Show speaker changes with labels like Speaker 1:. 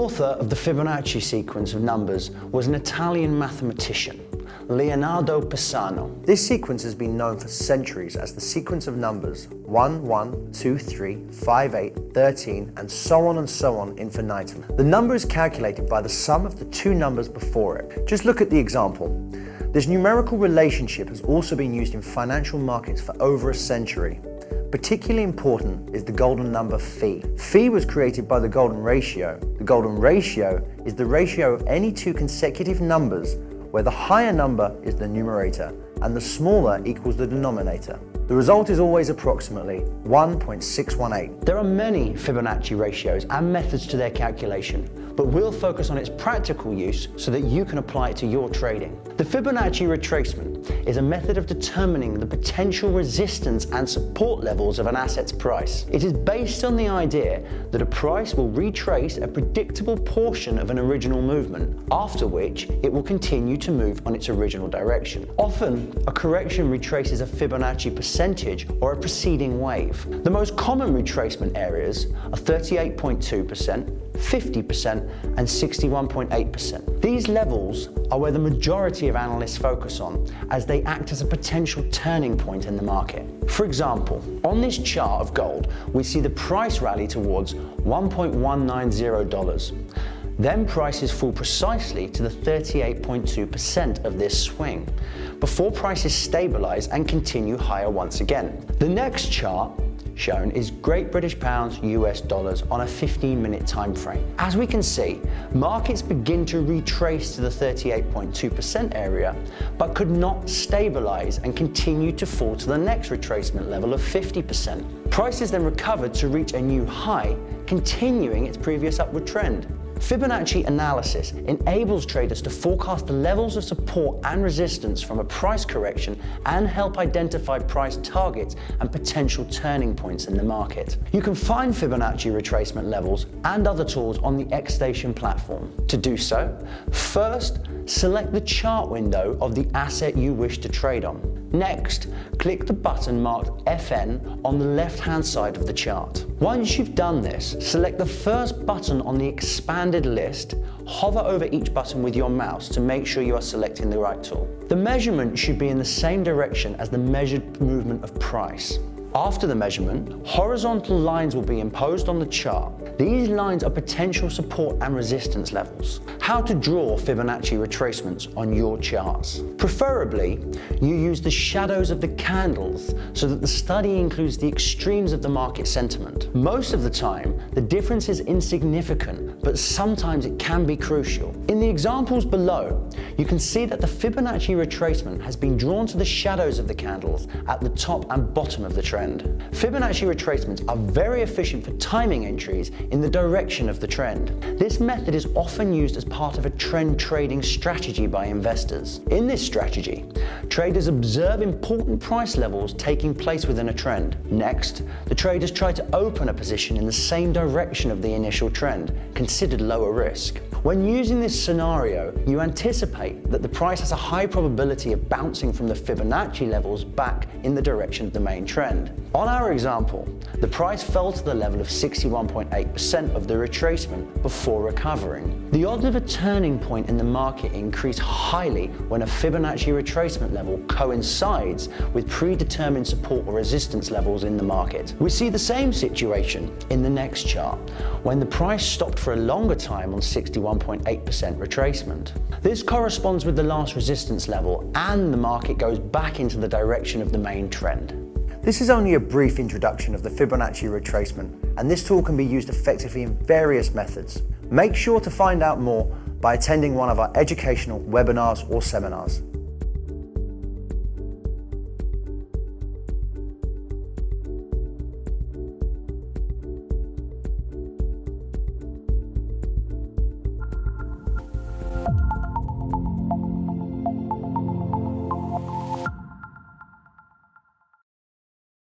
Speaker 1: author of the Fibonacci sequence of numbers was an Italian mathematician, Leonardo Pisano.
Speaker 2: This sequence has been known for centuries as the sequence of numbers 1, 1, 2, 3, 5, 8, 13, and so on infinitum. The number is calculated by the sum of the two numbers before it. Just look at the example. This numerical relationship has also been used in financial markets for over a century. Particularly important is the golden number phi. Phi was created by the golden ratio. The golden ratio is the ratio of any two consecutive numbers where the higher number is the numerator and the smaller equals the denominator. The result is always approximately 1.618.
Speaker 1: There are many Fibonacci ratios and methods to their calculation, but we'll focus on its practical use so that you can apply it to your trading. The Fibonacci retracement is a method of determining the potential resistance and support levels of an asset's price. It is based on the idea that a price will retrace a predictable portion of an original movement, after which it will continue to move on its original direction. Often, a correction retraces a Fibonacci percentage or a preceding wave. The most common retracement areas are 38.2%, 50%, and 61.8%. These levels are where the majority of analysts focus on, as they act as a potential turning point in the market. For example, on this chart of gold, we see the price rally towards $1.190. Then prices fall precisely to the 38.2% of this swing, before prices stabilize and continue higher once again. The next chart shown is Great British Pounds US dollars on a 15-minute time frame. As we can see, markets begin to retrace to the 38.2% area, but could not stabilize and continue to fall to the next retracement level of 50%. Prices then recovered to reach a new high, continuing its previous upward trend. Fibonacci analysis enables traders to forecast the levels of support and resistance from a price correction and help identify price targets and potential turning points in the market. You can find Fibonacci retracement levels and other tools on the Xstation platform. To do so, first, select the chart window of the asset you wish to trade on. Next, click the button marked FN on the left-hand side of the chart. Once you've done this, select the first button on the expanded list, hover over each button with your mouse to make sure you are selecting the right tool. The measurement should be in the same direction as the measured movement of price. After the measurement, horizontal lines will be imposed on the chart. These lines are potential support and resistance levels. How to draw Fibonacci retracements on your charts. Preferably, you use the shadows of the candles so that the study includes the extremes of the market sentiment. Most of the time, the difference is insignificant, but sometimes it can be crucial. In the examples below, you can see that the Fibonacci retracement has been drawn to the shadows of the candles at the top and bottom of the trend. Fibonacci retracements are very efficient for timing entries in the direction of the trend. This method is often used as part of a trend trading strategy by investors. In this strategy, traders observe important price levels taking place within a trend. Next, the traders try to open a position in the same direction of the initial trend, considered lower risk. When using this scenario, you anticipate that the price has a high probability of bouncing from the Fibonacci levels back in the direction of the main trend. On our example, the price fell to the level of 61.8% of the retracement before recovering. The odds of a turning point in the market increase highly when a Fibonacci retracement level coincides with predetermined support or resistance levels in the market. We see the same situation in the next chart, when the price stopped for a longer time on 61.8% retracement. This corresponds with the last resistance level, and the market goes back into the direction of the main trend.
Speaker 2: This is only a brief introduction of the Fibonacci retracement, and this tool can be used effectively in various methods. Make sure to find out more by attending one of our educational webinars or seminars.